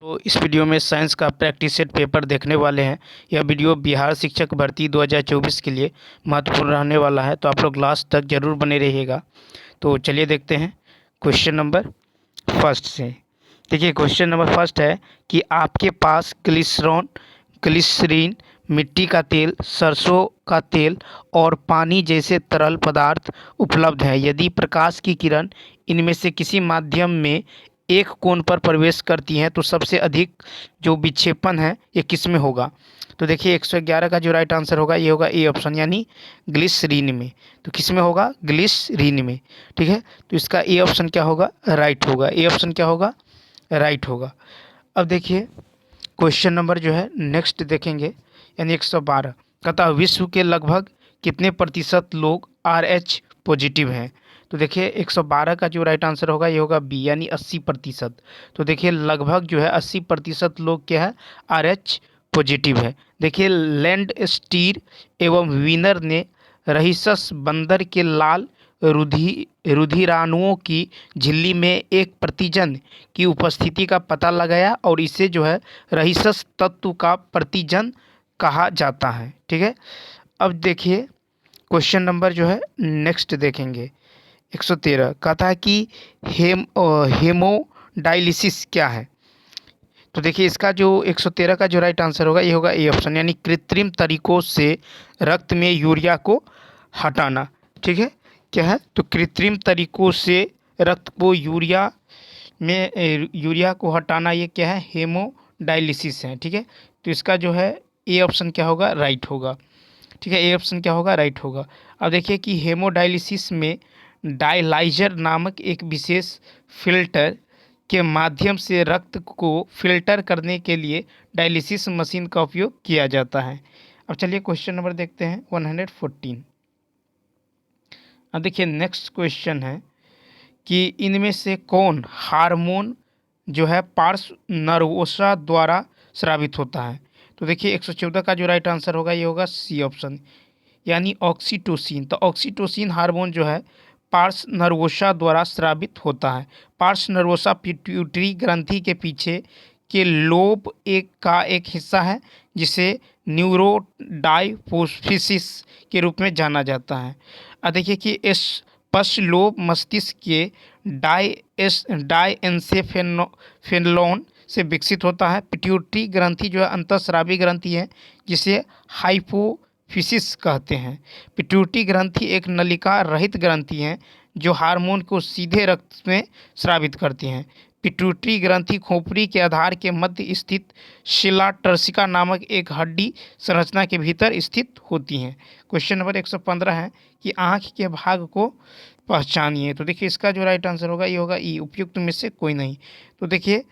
तो इस वीडियो में साइंस का प्रैक्टिस सेट पेपर देखने वाले हैं। यह वीडियो बिहार शिक्षक भर्ती 2024 के लिए महत्वपूर्ण रहने वाला है, तो आप लोग लास्ट तक जरूर बने रहिएगा। तो चलिए देखते हैं क्वेश्चन नंबर फर्स्ट से। देखिए क्वेश्चन नंबर फर्स्ट है कि आपके पास ग्लिसरीन, मिट्टी का तेल, सरसों का तेल और पानी जैसे तरल पदार्थ उपलब्ध हैं। यदि प्रकाश की किरण इनमें से किसी माध्यम में एक कोण पर प्रवेश करती हैं तो सबसे अधिक जो विक्षेपण है ये किस में होगा। तो देखिए 111 का जो राइट आंसर होगा ये होगा ए ऑप्शन, यानी ग्लिसरीन में। तो किस में होगा? ग्लिसरीन में। ठीक है, तो इसका ए ऑप्शन क्या होगा? राइट होगा। ए ऑप्शन क्या होगा? राइट होगा। अब देखिए क्वेश्चन नंबर जो है नेक्स्ट देखेंगे, यानी 112 कहता विश्व के लगभग कितने प्रतिशत लोग RH पॉजिटिव हैं। तो देखिए 112 का जो राइट आंसर होगा ये होगा बी, यानी 80%। तो देखिए लगभग जो है 80% लोग क्या है? RH पॉजिटिव है। देखिए लैंड स्टीर एवं विनर ने रहीसस बंदर के लाल रुधिराणुओं की झिल्ली में एक प्रतिजन की उपस्थिति का पता लगाया और इसे जो है रहीसस तत्व का प्रतिजन कहा जाता है। ठीक है, अब देखिए क्वेश्चन नंबर जो है नेक्स्ट देखेंगे 113 कहता है कि हेमोडायलिसिस क्या है। तो देखिए इसका जो 113 का जो राइट आंसर होगा ये होगा ए ऑप्शन, यानी कृत्रिम तरीकों से रक्त में यूरिया को हटाना। ठीक है, क्या है? तो कृत्रिम तरीकों से रक्त को यूरिया को हटाना, ये क्या है? हेमोडायलिसिस है। ठीक है, तो इसका जो है ए ऑप्शन क्या होगा? राइट होगा। ठीक है, ए ऑप्शन क्या होगा? राइट होगा। अब देखिए कि हेमोडायलिसिस में डायलाइजर नामक एक विशेष फिल्टर के माध्यम से रक्त को फिल्टर करने के लिए डायलिसिस मशीन का उपयोग किया जाता है। अब चलिए क्वेश्चन नंबर देखते हैं 114। अब देखिए नेक्स्ट क्वेश्चन है कि इनमें से कौन हार्मोन जो है पार्श्व नर्वोसा द्वारा स्रावित होता है। तो देखिए 114 का जो राइट आंसर होगा ये होगा सी ऑप्शन, यानी ऑक्सीटोसिन। तो ऑक्सीटोसिन हार्मोन जो है पार्श्व नर्वोसा द्वारा स्रावित होता है। पार्श्व नर्वोसा पिट्यूटरी ग्रंथि के पीछे के लोब का एक हिस्सा है जिसे न्यूरोडायपोफिसिस के रूप में जाना जाता है। अब देखिए कि इस पश्च लोब मस्तिष्क के डायएन्सेफेलोन से विकसित होता है। पिट्यूटरी ग्रंथि जो है अंतःस्रावी ग्रंथि है जिसे हाइपोफिसिस कहते हैं। पिट्यूटरी ग्रंथि एक नलिका रहित ग्रंथि है जो हार्मोन को सीधे रक्त में स्रावित करती हैं। पिट्यूटरी ग्रंथि खोपड़ी के आधार के मध्य स्थित शिला टर्सिका नामक एक हड्डी संरचना के भीतर स्थित होती हैं। क्वेश्चन नंबर 115 है कि आँख के भाग को पहचानिए। तो देखिए इसका जो राइट आंसर होगा ये होगा ई, उपयुक्त में से कोई नहीं। तो देखिए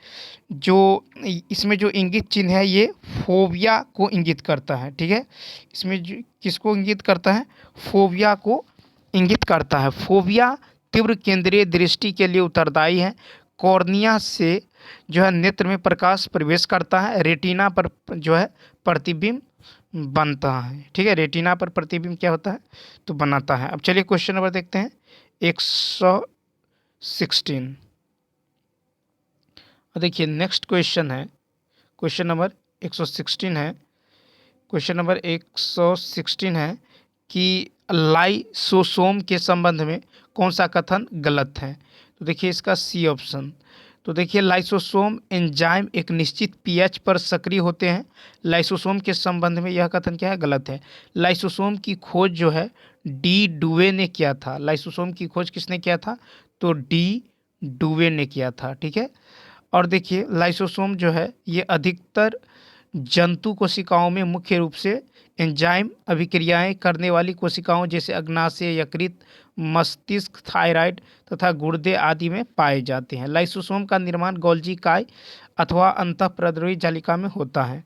जो इसमें जो इंगित चिन्ह है ये फोबिया को इंगित करता है। ठीक है, इसमें जो किसको इंगित करता है? फोबिया को इंगित करता है। फोबिया तीव्र केंद्रीय दृष्टि के लिए उत्तरदायी है। कॉर्निया से जो है नेत्र में प्रकाश प्रवेश करता है। रेटिना पर जो है प्रतिबिंब बनता है। ठीक है, रेटिना पर प्रतिबिंब क्या होता है? तो बनाता है। अब चलिए क्वेश्चन नंबर देखते हैं 116। देखिए नेक्स्ट क्वेश्चन है, क्वेश्चन नंबर 116 है। क्वेश्चन नंबर 116 है कि लाइसोसोम के संबंध में कौन सा कथन गलत है। तो देखिए इसका सी ऑप्शन। तो देखिए लाइसोसोम एंजाइम एक निश्चित पीएच पर सक्रिय होते हैं। लाइसोसोम के संबंध में यह कथन क्या है? गलत है। लाइसोसोम की खोज जो है डी डुवे ने किया था। लाइसोसोम की खोज किसने किया था? तो डी डुवे ने किया था। ठीक है, और देखिए लाइसोसोम जो है ये अधिकतर जंतु कोशिकाओं में मुख्य रूप से एंजाइम अभिक्रियाएं करने वाली कोशिकाओं जैसे अग्नाशय, यकृत, मस्तिष्क, थायराइड तथा गुर्दे आदि में पाए जाते हैं। लाइसोसोम का निर्माण गोल्जी काय अथवा अंतःप्रद्रवी जालिका में होता है।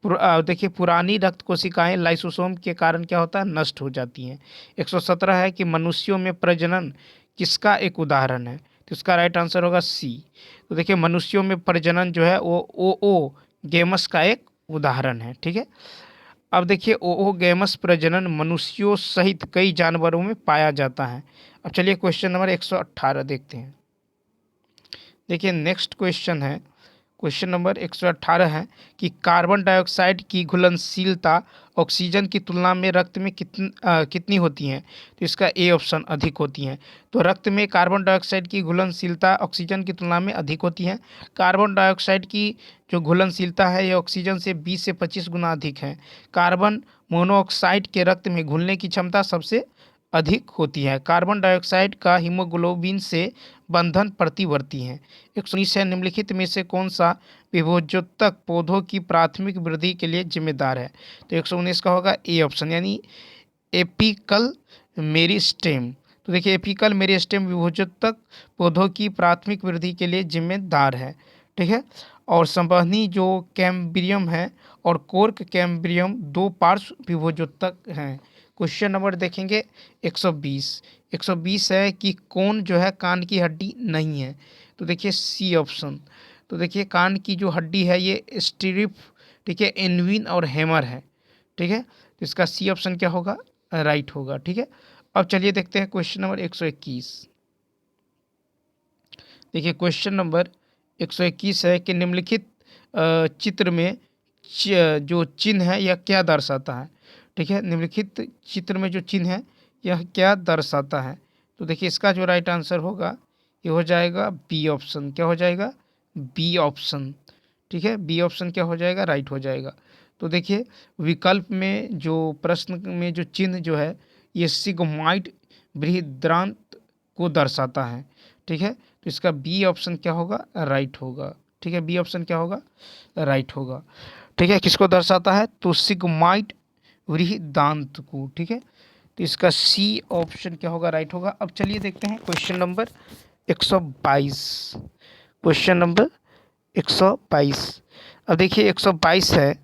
देखिए पुरानी रक्त कोशिकाएं लाइसोसोम के कारण क्या होता है? नष्ट हो जाती हैं। 117 है कि मनुष्यों में प्रजनन किसका एक उदाहरण है। तो इसका राइट आंसर होगा सी। तो देखिए मनुष्यों में प्रजनन जो है वो ओ गेमस का एक उदाहरण है। ठीक है, अब देखिए ओओगैमस प्रजनन मनुष्यों सहित कई जानवरों में पाया जाता है। अब चलिए क्वेश्चन नंबर 118 देखते हैं। देखिए नेक्स्ट क्वेश्चन है, क्वेश्चन नंबर 118 है कि कार्बन डाइऑक्साइड की घुलनशीलता ऑक्सीजन की तुलना में रक्त में कितनी होती है? तो इसका ए ऑप्शन अधिक होती है। तो रक्त में कार्बन डाइऑक्साइड की घुलनशीलता ऑक्सीजन की तुलना में अधिक होती है। कार्बन डाइऑक्साइड की जो घुलनशीलता है यह ऑक्सीजन से 20 से 25 गुना अधिक है। कार्बन मोनोऑक्साइड के रक्त में घुलने की क्षमता सबसे अधिक होती है। कार्बन डाइऑक्साइड का हीमोग्लोबिन से बंधन प्रतिवर्ती है। 119 है, निम्नलिखित में से कौन सा विभोजोतक पौधों की प्राथमिक वृद्धि के लिए जिम्मेदार है? तो 119 का होगा ए ऑप्शन, यानी एपिकल मेरिस्टेम। तो देखिए एपिकल मेरिस्टेम विभोजोतक पौधों की प्राथमिक वृद्धि के लिए जिम्मेदार है। ठीक है। और संवहनी जो कैम्बियम है और कोर्क कैम्बियम दो पार्श्व विभोजोतक हैं। क्वेश्चन नंबर देखेंगे 120। 120 है कि कौन जो है कान की हड्डी नहीं है? तो देखिए सी ऑप्शन। तो देखिए कान की जो हड्डी है ये स्टिरिप, ठीक है, एनविन और हैमर है। ठीक है, तो इसका सी ऑप्शन क्या होगा? राइट होगा। ठीक है, अब चलिए देखते हैं क्वेश्चन नंबर 121। देखिए क्वेश्चन नंबर 121 है कि निम्नलिखित चित्र में जो चिन्ह है यह क्या दर्शाता है? ठीक है, निम्नलिखित चित्र में जो चिन्ह है यह क्या दर्शाता है? तो देखिए इसका जो राइट आंसर होगा ये हो जाएगा बी ऑप्शन। क्या हो जाएगा? B option. ठीक है, बी ऑप्शन क्या हो जाएगा? राइट हो जाएगा। तो देखिए विकल्प में जो प्रश्न में जो चिन्ह जो है ये सिग्माइड बृहदान्त्र को दर्शाता है। ठीक है, तो इसका बी ऑप्शन क्या होगा? राइट होगा। ठीक है, बी ऑप्शन क्या होगा? राइट होगा। ठीक है, किसको दर्शाता है? तो सिग्माइड बृहदान्त्र को। ठीक है, तो इसका सी ऑप्शन क्या होगा? राइट होगा। अब चलिए देखते हैं क्वेश्चन नंबर 122। Question number 122। अब देखिए 122 है,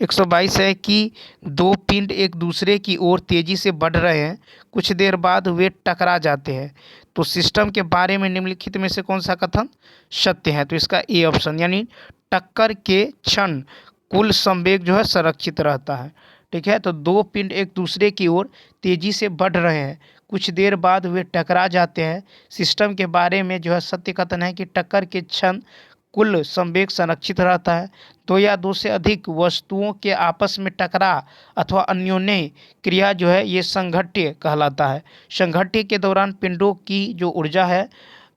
122 है कि दो पिंड एक दूसरे की ओर तेजी से बढ़ रहे हैं, कुछ देर बाद वे टकरा जाते हैं। तो सिस्टम के बारे में निम्नलिखित में से कौन सा कथन सत्य है? तो इसका ए ऑप्शन, यानी टक्कर के क्षण कुल संवेग जो है संरक्षित रहता है। ठीक है, तो दो पिंड एक दूसरे की ओर तेजी से बढ़ रहे हैं, कुछ देर बाद वे टकरा जाते हैं। सिस्टम के बारे में जो है सत्य कथन है कि टक्कर के क्षण कुल संवेग संरक्षित रहता है। दो या दो से अधिक वस्तुओं के आपस में टकरा अथवा अन्योन्य क्रिया जो है ये संघट्य कहलाता है। संघट्य के दौरान पिंडों की जो ऊर्जा है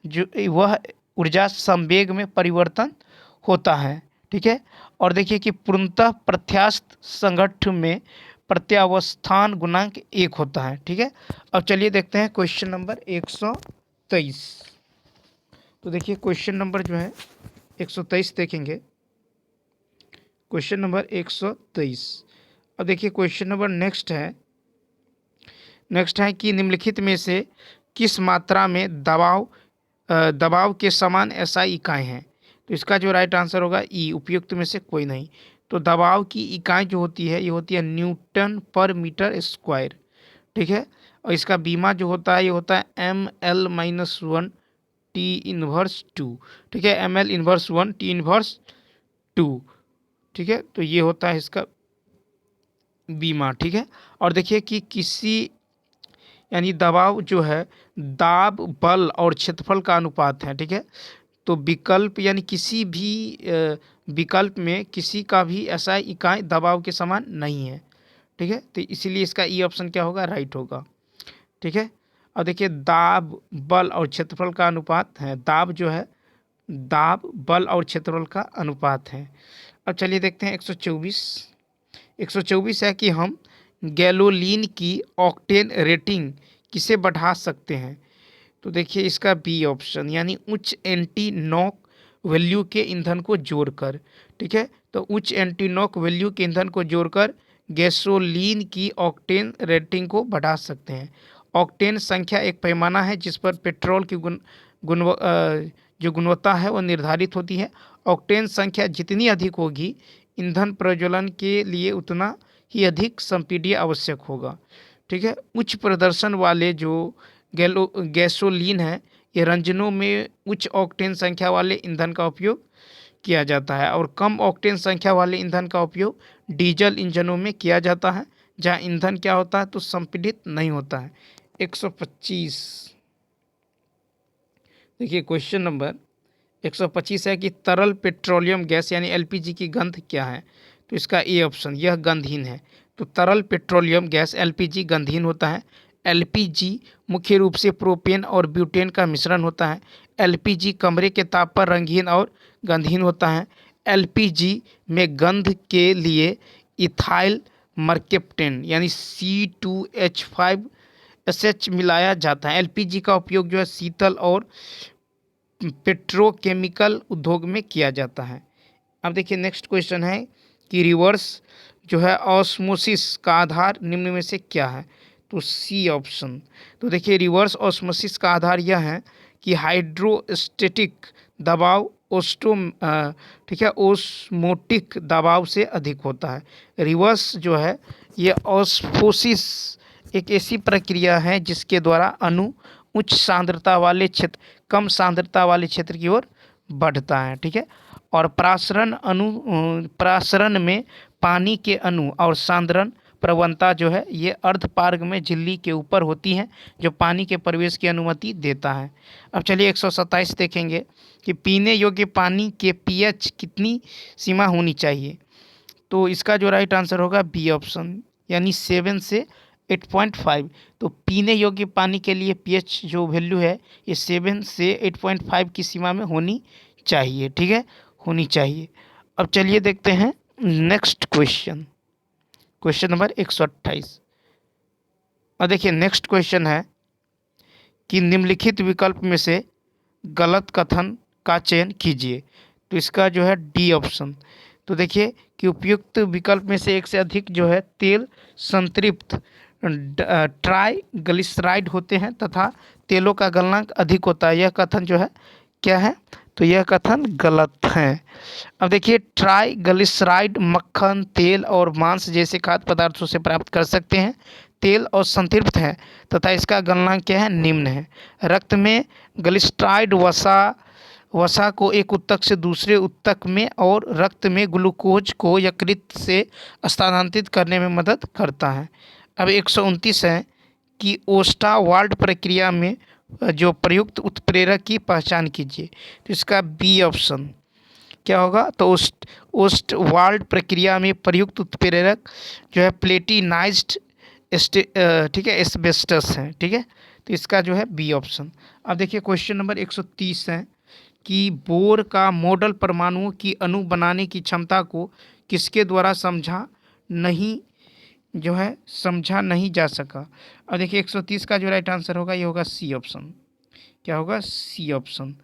जो वह ऊर्जा संवेग में परिवर्तन होता है। ठीक है, और देखिए कि पूर्णतः प्रत्यास्थ संघट्य में प्रत्यावस्थान गुणांक 1 होता है। ठीक है, अब चलिए देखते हैं क्वेश्चन नंबर 123। तो देखिए क्वेश्चन नंबर जो है 123 देखेंगे, क्वेश्चन नंबर 123। अब देखिए क्वेश्चन नंबर नेक्स्ट है कि निम्नलिखित में से किस मात्रा में दबाव के समान एसआई इकाई हैं? तो इसका जो राइट आंसर होगा ई, उपयुक्त में से कोई नहीं। तो दबाव की इकाई जो होती है ये होती है न्यूटन पर मीटर स्क्वायर। ठीक है, और इसका बीमा जो होता है ये होता है ml-1 टी इनवर्स 2। ठीक है, ml-1 टी इनवर्स 2। ठीक है, तो ये होता है इसका बीमा। ठीक है, और देखिए कि किसी यानी दबाव जो है दाब, बल और क्षेत्रफल का अनुपात है। ठीक है, तो विकल्प यानी किसी भी विकल्प में किसी का भी ऐसा इकाई दबाव के समान नहीं है। ठीक है, तो इसीलिए इसका ई ऑप्शन क्या होगा? राइट होगा। ठीक है, अब देखिए दाब, बल और क्षेत्रफल का अनुपात है। दाब जो है दाब, बल और क्षेत्रफल का अनुपात है। अब चलिए देखते हैं 124। 124 है कि हम गैलोलीन की ऑक्टेन रेटिंग किसे बढ़ा सकते हैं? तो देखिए इसका बी ऑप्शन, यानी उच्च एंटी नॉक वैल्यू के ईंधन को जोड़कर। ठीक है, तो उच्च एंटी नॉक वैल्यू के ईंधन को जोड़कर गैसोलीन की ऑक्टेन रेटिंग को बढ़ा सकते हैं। ऑक्टेन संख्या एक पैमाना है जिस पर पेट्रोल की जो गुणवत्ता है वो निर्धारित होती है। ऑक्टेन संख्या जितनी अधिक होगी ईंधन प्रज्वलन के लिए उतना ही अधिक संपीड्य आवश्यक होगा। ठीक है, उच्च प्रदर्शन वाले जो गैसोलीन है ये रंजनों में उच्च ऑक्टेन संख्या वाले ईंधन का उपयोग किया जाता है और कम ऑक्टेन संख्या वाले ईंधन का उपयोग डीजल इंजनों में किया जाता है जहां ईंधन क्या होता है? तो संपीड़ित नहीं होता है। 125। देखिए क्वेश्चन नंबर 125 है कि तरल पेट्रोलियम गैस यानी एलपीजी की गंध क्या है? तो इसका ए ऑप्शन, यह गंधहीन है। तो तरल पेट्रोलियम गैस एलपीजी गंधहीन होता है। एलपीजी मुख्य रूप से प्रोपेन और ब्यूटेन का मिश्रण होता है। एलपीजी कमरे के ताप पर रंगहीन और गंधहीन होता है। एलपीजी में गंध के लिए इथाइल मर्केप्टेन यानी C2H5SH मिलाया जाता है। एलपीजी का उपयोग जो है शीतल और पेट्रोकेमिकल उद्योग में किया जाता है। अब देखिए नेक्स्ट क्वेश्चन है कि रिवर्स जो है ऑस्मोसिस का आधार निम्न में से क्या है? तो सी ऑप्शन। तो देखिए रिवर्स ऑस्मोसिस का आधार यह है कि हाइड्रोस्टेटिक दबाव ठीक है ओस्मोटिक दबाव से अधिक होता है। रिवर्स जो है ये ऑस्मोसिस एक ऐसी प्रक्रिया है जिसके द्वारा अणु उच्च सांद्रता वाले क्षेत्र कम सांद्रता वाले क्षेत्र की ओर बढ़ता है। ठीक है, और प्रासरण में पानी के अणु और सांद्रण प्रवणता जो है ये अर्धपारग में झिल्ली के ऊपर होती है जो पानी के प्रवेश की अनुमति देता है। अब चलिए 127 देखेंगे कि पीने योग्य पानी के पीएच कितनी सीमा होनी चाहिए? तो इसका जो राइट आंसर होगा बी ऑप्शन यानी 7 से 8.5। तो पीने योग्य पानी के लिए पीएच जो वैल्यू है ये 7 से 8.5 की सीमा में होनी चाहिए। ठीक है, होनी चाहिए। अब चलिए देखते हैं नेक्स्ट क्वेश्चन, क्वेश्चन नंबर 128। और देखिए नेक्स्ट क्वेश्चन है कि निम्नलिखित विकल्प में से गलत कथन का चयन कीजिए। तो इसका जो है डी ऑप्शन। तो देखिए कि उपयुक्त विकल्प में से एक से अधिक जो है तेल संतृप्त ट्राइग्लिसराइड होते हैं तथा तेलों का गलनांक अधिक होता है। यह कथन जो है क्या है? तो यह कथन गलत है। अब देखिए ट्राइग्लिसराइड मक्खन, तेल और मांस जैसे खाद्य पदार्थों से प्राप्त कर सकते हैं। तेल और संतृप्त है तथा इसका गलनांक क्या है? निम्न है। रक्त में ग्लिसराइड वसा को एक उत्तक से दूसरे उत्तक में और रक्त में ग्लूकोज को यकृत से स्थानांतरित करने में मदद करता है। अब 129 है कि ओस्टावाल्ड प्रक्रिया में जो प्रयुक्त उत्प्रेरक की पहचान कीजिए। तो इसका बी ऑप्शन क्या होगा? तो ओस्टवाल्ड प्रक्रिया में प्रयुक्त उत्प्रेरक जो है प्लेटिनाइज्ड ठीक है एस्बेस्टस है। ठीक है, तो इसका जो है बी ऑप्शन। अब देखिए क्वेश्चन नंबर 130 है कि बोर का मॉडल परमाणुओं की अणु बनाने की क्षमता को किसके द्वारा समझा नहीं जा सका? अब देखिए 130 का जो राइट आंसर होगा ये होगा सी ऑप्शन। क्या होगा? C option.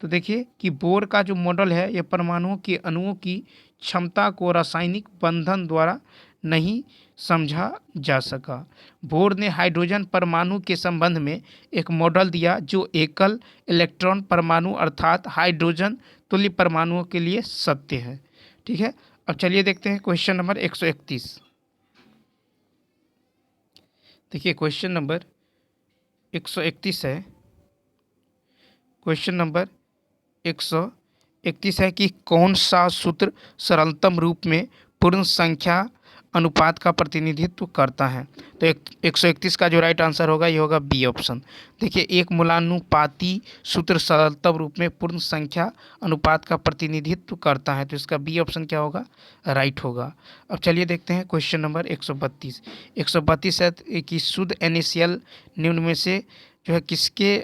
तो देखिए कि बोर का जो मॉडल है ये परमाणुओं के अणुओं की क्षमता को रासायनिक बंधन द्वारा नहीं समझा जा सका। बोर ने हाइड्रोजन परमाणु के संबंध में एक मॉडल दिया जो एकल इलेक्ट्रॉन परमाणु अर्थात हाइड्रोजन तुल्य परमाणुओं के लिए सत्य है। ठीक है, अब चलिए देखते हैं क्वेश्चन नंबर 131। देखिए क्वेश्चन नंबर 131 है, क्वेश्चन नंबर 131 है कि कौन सा सूत्र सरलतम रूप में पूर्ण संख्या अनुपात का प्रतिनिधित्व करता है? तो 131 का जो राइट आंसर होगा ये होगा बी ऑप्शन। देखिए एक मूलानुपाती सूत्र सरलतम रूप में पूर्ण संख्या अनुपात का प्रतिनिधित्व करता है। तो इसका बी ऑप्शन क्या होगा? राइट होगा। अब चलिए देखते हैं क्वेश्चन नंबर 132। 132 है कि शुद्ध NaCl निम्न में से जो है किसके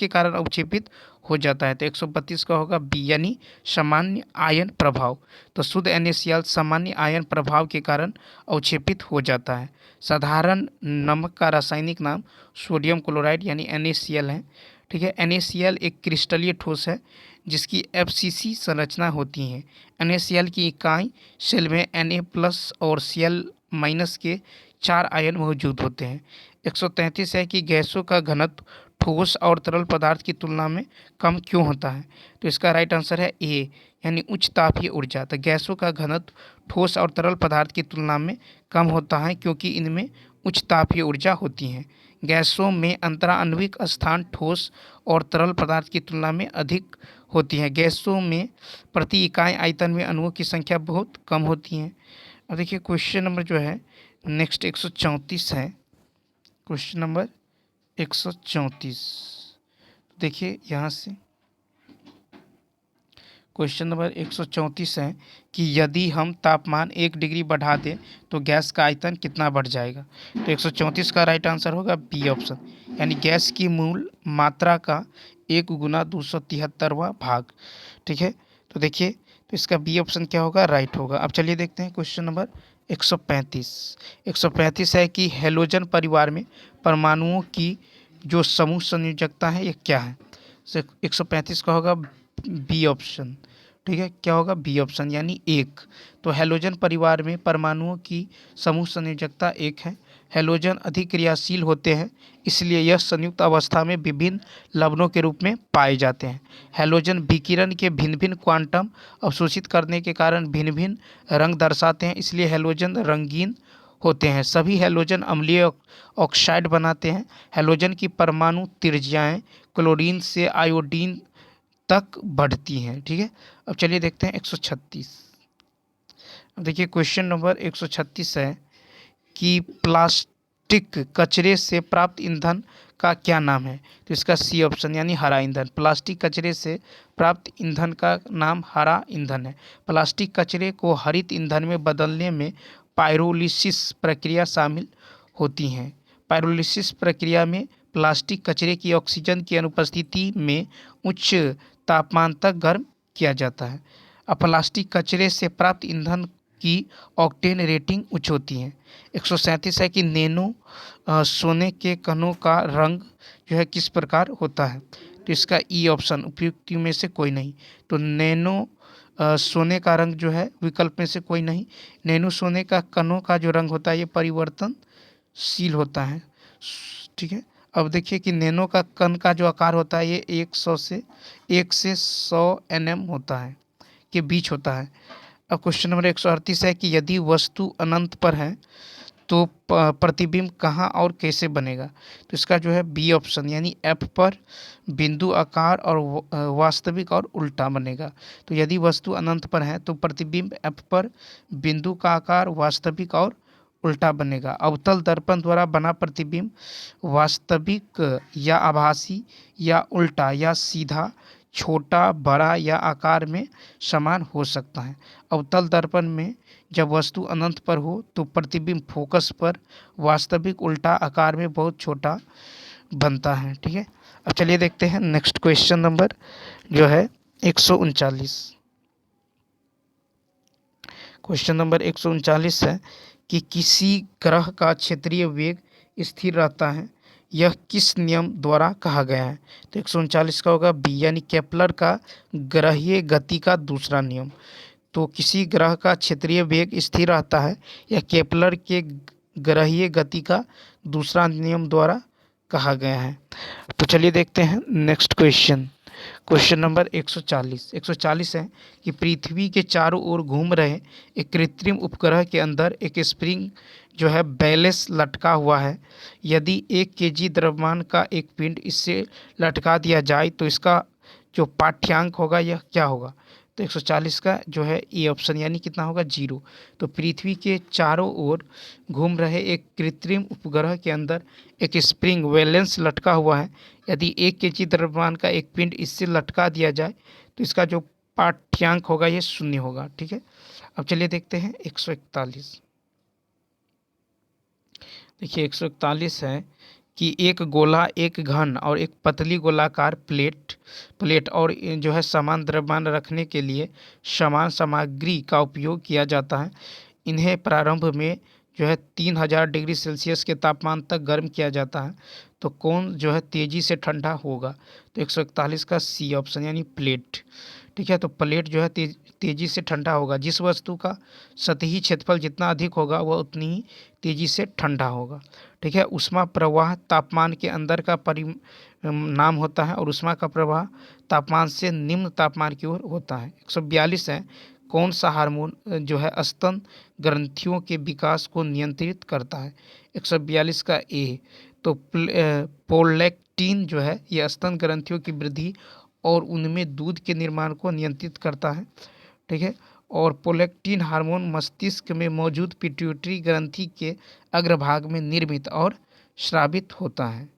कारण अवक्षेपित हो जाता है? तो 132 का होगा बी यानी सामान्य आयन प्रभाव। तो शुद्ध NaCl सामान्य आयन प्रभाव के कारण अवक्षेपित हो जाता है। साधारण नमक का रासायनिक नाम सोडियम क्लोराइड यानी NaCl है। ठीक है, NaCl एक क्रिस्टलीय ठोस है जिसकी FCC संरचना होती है। NaCl की इकाई सेल में Na+ और Cl- के 4 आयन मौजूद होते हैं। 133 है कि गैसों का घनत्व ठोस और तरल पदार्थ की तुलना में कम क्यों होता है? तो इसका राइट आंसर है ए यानी उच्च तापीय ऊर्जा। तो गैसों का घनत्व ठोस और तरल पदार्थ की तुलना में कम होता है क्योंकि इनमें उच्च तापीय ऊर्जा होती है। गैसों में अंतराण्विक स्थान ठोस और तरल पदार्थ की तुलना में अधिक होती है। गैसों में प्रति इकाई आयतन में अणुओं की संख्या बहुत कम होती है। अब देखिए क्वेश्चन नंबर जो है नेक्स्ट 134 है, क्वेश्चन नंबर 134। देखिए यहाँ से क्वेश्चन नंबर 134 है कि यदि हम तापमान 1 डिग्री बढ़ा दें तो गैस का आयतन कितना बढ़ जाएगा। तो 134 का राइट आंसर होगा बी ऑप्शन, यानी गैस की मूल मात्रा का 1 गुना 273वां भाग। ठीक है, तो देखिए, तो इसका बी ऑप्शन क्या होगा, राइट होगा। अब चलिए देखते हैं क्वेश्चन नंबर 135। 135 है कि हेलोजन परिवार में परमाणुओं की जो समूह संयोजकता है ये क्या है। 135 का होगा बी ऑप्शन। ठीक है, क्या होगा, बी ऑप्शन यानी एक। तो हेलोजन परिवार में परमाणुओं की समूह संयोजकता एक है। हेलोजन अधिक क्रियाशील होते हैं, इसलिए यह संयुक्त अवस्था में विभिन्न लवणों के रूप में पाए जाते हैं। हेलोजन विकिरण के भिन्न भिन्न क्वांटम अवशोषित करने के कारण भिन्न भिन्न रंग दर्शाते हैं, इसलिए हेलोजन रंगीन होते हैं। सभी हेलोजन अम्लीय ऑक्साइड बनाते हैं। हेलोजन की परमाणु त्रिज्याएं क्लोरीन से आयोडीन तक बढ़ती हैं। ठीक है, अब चलिए देखते हैं 136। अब देखिए क्वेश्चन नंबर 136 है कि प्लास्टिक कचरे से प्राप्त ईंधन का क्या नाम है। तो इसका सी ऑप्शन यानी हरा ईंधन। प्लास्टिक कचरे से प्राप्त ईंधन का नाम हरा ईंधन है। प्लास्टिक कचरे को हरित ईंधन में बदलने में पायरोलिसिस प्रक्रिया शामिल होती हैं। पायरोलिसिस प्रक्रिया में प्लास्टिक कचरे की ऑक्सीजन की अनुपस्थिति में उच्च तापमान तक गर्म किया जाता है। अब प्लास्टिक कचरे से प्राप्त ईंधन की ऑक्टेन रेटिंग उच्च होती है। 137 है कि नैनो सोने के कणों का रंग जो है किस प्रकार होता है। तो इसका ई ऑप्शन उपयुक्त में से कोई नहीं। तो नैनो सोने का रंग जो है विकल्प में से कोई नहीं। नैनो सोने का कणों का जो रंग होता है ये परिवर्तनशील होता है। ठीक है, अब देखिए कि नैनो का कण का जो आकार होता है ये 1 से 100 nm होता है, के बीच होता है। अब क्वेश्चन नंबर 138 है कि यदि वस्तु अनंत पर है तो प्रतिबिंब कहाँ और कैसे बनेगा। तो इसका जो है बी ऑप्शन यानी एफ पर बिंदु आकार और वास्तविक और उल्टा बनेगा। तो यदि वस्तु अनंत पर है तो प्रतिबिंब एफ पर बिंदु का आकार वास्तविक और उल्टा बनेगा। अवतल दर्पण द्वारा बना प्रतिबिंब वास्तविक या आभासी या उल्टा या सीधा, छोटा, बड़ा या आकार में समान हो सकता है। अवतल दर्पण में जब वस्तु अनंत पर हो तो प्रतिबिंब फोकस पर वास्तविक उल्टा आकार में बहुत छोटा बनता है। ठीक है, अब चलिए देखते हैं नेक्स्ट क्वेश्चन नंबर जो है 139। क्वेश्चन नंबर 139 है कि किसी ग्रह का क्षेत्रीय वेग स्थिर रहता है, यह किस नियम द्वारा कहा गया है। तो 139 का होगा बी यानी केपलर का ग्रहीय गति का दूसरा नियम। तो किसी ग्रह का क्षेत्रीय वेग स्थिर रहता है, यह केपलर के ग्रहीय गति का दूसरा नियम द्वारा कहा गया है। तो चलिए देखते हैं नेक्स्ट क्वेश्चन। क्वेश्चन नंबर 140 है कि पृथ्वी के चारों ओर घूम रहे एक कृत्रिम उपग्रह के अंदर एक स्प्रिंग जो है बैलेंस लटका हुआ है। यदि 1 kg द्रव्यमान का एक पिंड इससे लटका दिया जाए तो इसका जो पाठ्यांक होगा यह क्या होगा। तो 140 का जो है ए ऑप्शन यानी कितना होगा, 0। तो पृथ्वी के चारों ओर घूम रहे एक कृत्रिम उपग्रह के अंदर एक स्प्रिंग बैलेंस लटका हुआ है। यदि 1 kg द्रव्यमान का एक पिंड इससे लटका दिया जाए तो इसका जो पाठ्यांक होगा ये 0 होगा। ठीक है, अब चलिए देखते हैं 141। देखिए 141 है कि एक गोला, एक घन और एक पतली गोलाकार प्लेट और जो है समान द्रव्यमान रखने के लिए समान सामग्री का उपयोग किया जाता है। इन्हें प्रारंभ में जो है 3000 डिग्री सेल्सियस के तापमान तक गर्म किया जाता है। तो कौन जो है तेजी से ठंडा होगा। तो 141 का सी ऑप्शन यानी प्लेट। ठीक है, तो प्लेट जो है तेजी से ठंडा होगा। जिस वस्तु का सतही क्षेत्रफल जितना अधिक होगा वह उतनी ही तेजी से ठंडा होगा। ठीक है, ऊष्मा प्रवाह तापमान के अंदर का परिणाम होता है और ऊष्मा का प्रवाह तापमान से निम्न तापमान की ओर होता है। 142 है कौन सा हार्मोन जो है स्तन ग्रंथियों के विकास को नियंत्रित करता है। 142 का ए। तो प्रोलैक्टिन जो है यह स्तन ग्रंथियों की वृद्धि और उनमें दूध के निर्माण को नियंत्रित करता है। ठीक है, और प्रोलैक्टिन हार्मोन मस्तिष्क में मौजूद पिट्यूटरी ग्रंथि के अग्रभाग में निर्मित और स्रावित होता है।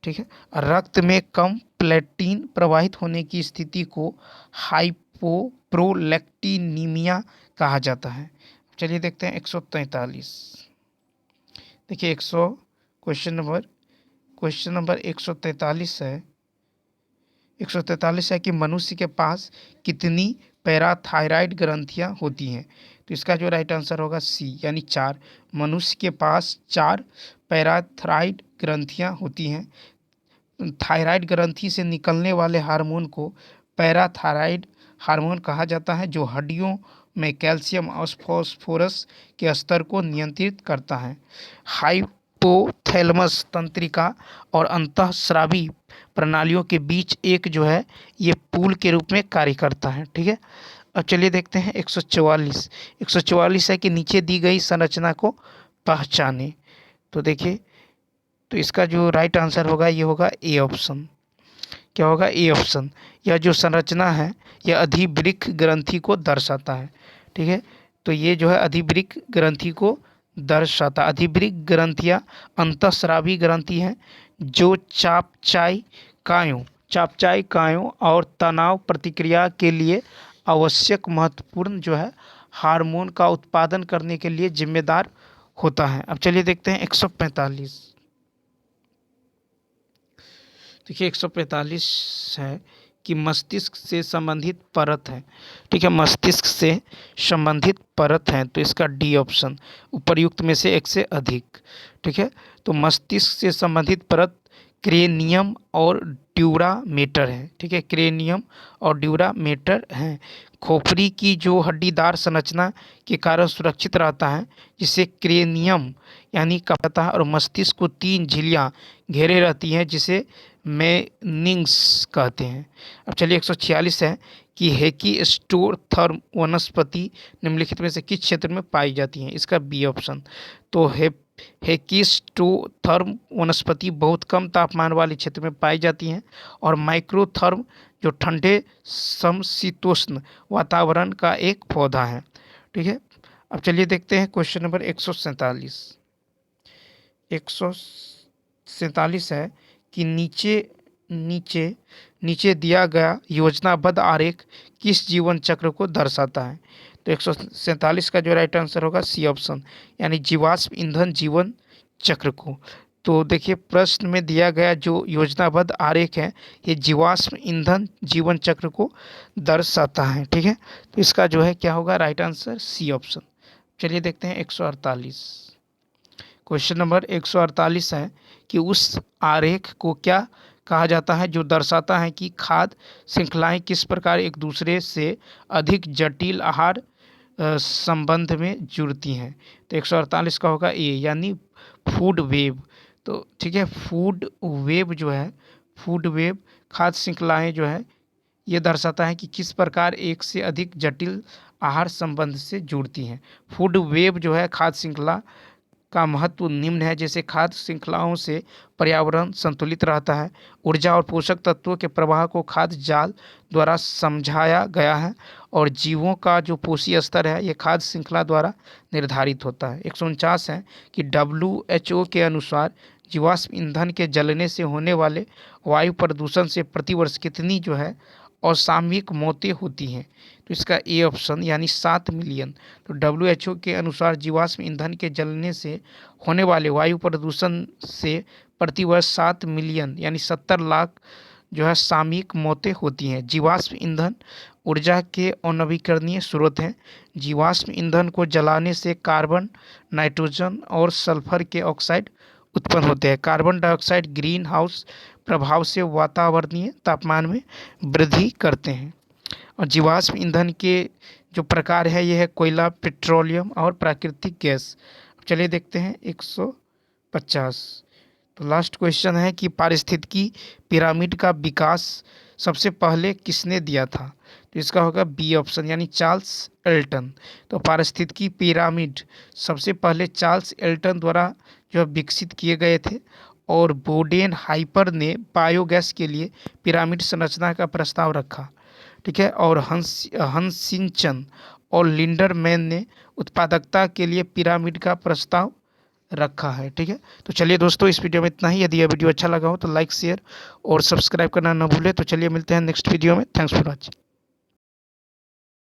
ठीक है, रक्त में कम प्लेटिन प्रवाहित होने की स्थिति को हाइपो प्रोलैक्टिनीमिया कहा जाता है। चलिए देखते हैं 143। देखिए क्वेश्चन नंबर 143 है। 143 है कि मनुष्य के पास कितनी पैराथायराइड ग्रंथियां होती हैं। तो इसका जो राइट आंसर होगा सी, यानी 4। मनुष्य के पास 4 पैराथायराइड ग्रंथियां होती हैं। थायराइड ग्रंथि से निकलने वाले हार्मोन को पैराथायराइड हार्मोन कहा जाता है, जो हड्डियों में कैल्शियम और फास्फोरस के स्तर को नियंत्रित करता है। हाइपोथैलेमस तंत्रिका और अंतःस्रावी प्रणालियों के बीच एक जो है ये पुल के रूप में कार्य करता है। ठीक है, अब चलिए देखते हैं 144। 144 है कि नीचे दी गई संरचना को पहचाने। तो देखिए, तो इसका जो राइट आंसर होगा ये होगा ए ऑप्शन। क्या होगा? A option. यह जो संरचना है यह अधिवृक्क ग्रंथि को दर्शाता है। ठीक है, तो ये जो है अधिवृक्क ग्रंथि को दर्शाता। अधिवृक्क ग्रंथियाँ अंतःस्रावी ग्रंथि हैं जो चापचाई कायों और तनाव प्रतिक्रिया के लिए आवश्यक महत्वपूर्ण जो है हार्मोन का उत्पादन करने के लिए जिम्मेदार होता है। अब चलिए देखते हैं 145। देखिए 145 है कि मस्तिष्क से संबंधित परत है। ठीक है, मस्तिष्क से संबंधित परत है, तो इसका डी ऑप्शन, उपर्युक्त में से एक से अधिक। ठीक है, तो मस्तिष्क से संबंधित परत क्रेनियम और ड्यूरामेटर है। ठीक है, क्रेनियम और ड्यूरामेटर हैं। खोपड़ी की जो हड्डीदार संरचना के कारण सुरक्षित रहता है, जिसे क्रेनियम यानी कहता है, और मस्तिष्क को 3 झिल्लियाँ घेरे रहती हैं, जिसे मेनिंग्स कहते हैं। अब चलिए 146 है कि हेकिस्टोथर्म वनस्पति निम्नलिखित में से किस क्षेत्र में पाई जाती है। इसका बी ऑप्शन। तो हेकिस्टोथर्म वनस्पति बहुत कम तापमान वाले क्षेत्र में पाई जाती हैं, और माइक्रोथर्म जो ठंडे समशीतोष्ण वातावरण का एक पौधा है। ठीक है, अब चलिए देखते हैं क्वेश्चन नंबर 147। 147 है कि नीचे दिया गया योजनाबद्ध आरेख किस जीवन चक्र को दर्शाता है। तो 147 का जो राइट आंसर होगा सी ऑप्शन, यानी जीवाश्म ईंधन जीवन चक्र को। तो देखिए, प्रश्न में दिया गया जो योजनाबद्ध आरेख है ये जीवाश्म ईंधन जीवन चक्र को दर्शाता है। ठीक है, तो इसका जो है क्या होगा राइट आंसर सी ऑप्शन। चलिए देखते हैं 148। क्वेश्चन नंबर 148 है कि उस आरेख को क्या कहा जाता है जो दर्शाता है कि खाद्य श्रृंखलाएं किस प्रकार एक दूसरे से अधिक जटिल आहार संबंध में जुड़ती हैं। तो 148 का होगा ए, यानी फूड वेब। तो ठीक है, फूड वेब जो है, फूड वेब खाद्य श्रृंखलाएं जो है ये दर्शाता है कि किस प्रकार एक से अधिक जटिल आहार संबंध से जुड़ती हैं। फूड वेब जो है खाद्य श्रृंखला का महत्व निम्न है, जैसे खाद्य श्रृंखलाओं से पर्यावरण संतुलित रहता है। ऊर्जा और पोषक तत्वों के प्रवाह को खाद्य जाल द्वारा समझाया गया है, और जीवों का जो पोषी स्तर है ये खाद्य श्रृंखला द्वारा निर्धारित होता है। 149 है कि WHO के अनुसार जीवाश्म ईंधन के जलने से होने वाले वायु प्रदूषण से प्रतिवर्ष कितनी जो है असामयिक मौतें होती हैं। तो इसका ए ऑप्शन, यानी 7 मिलियन। तो WHO के अनुसार जीवाश्म ईंधन के जलने से होने वाले वायु प्रदूषण से प्रतिवर्ष 7 मिलियन यानी 70 लाख जो है सामयिक मौतें होती हैं। जीवाश्म ईंधन ऊर्जा के अनवीकरणीय स्रोत हैं। जीवाश्म ईंधन को जलाने से कार्बन, नाइट्रोजन और सल्फर के ऑक्साइड उत्पन्न होते हैं। कार्बन डाइऑक्साइड ग्रीन हाउस प्रभाव से वातावरणीय तापमान में वृद्धि करते हैं। और जीवाश्म ईंधन के जो प्रकार है ये है कोयला, पेट्रोलियम और प्राकृतिक गैस। चलिए देखते हैं 150। तो लास्ट क्वेश्चन है कि पारिस्थितिकी पिरामिड का विकास सबसे पहले किसने दिया था। तो इसका होगा बी ऑप्शन, यानी चार्ल्स एल्टन। तो पारिस्थितिकी पिरामिड सबसे पहले चार्ल्स एल्टन द्वारा जो विकसित किए गए थे, और बोडेन हाइपर ने बायोगैस के लिए पिरामिड संरचना का प्रस्ताव रखा। ठीक है, और हंसिंचन और लिंडरमैन ने उत्पादकता के लिए पिरामिड का प्रस्ताव रखा है। ठीक है, तो चलिए दोस्तों, इस वीडियो में इतना ही। यदि यह वीडियो अच्छा लगा हो तो लाइक, शेयर और सब्सक्राइब करना न भूलें। तो चलिए मिलते हैं नेक्स्ट वीडियो में। Thanks for watching.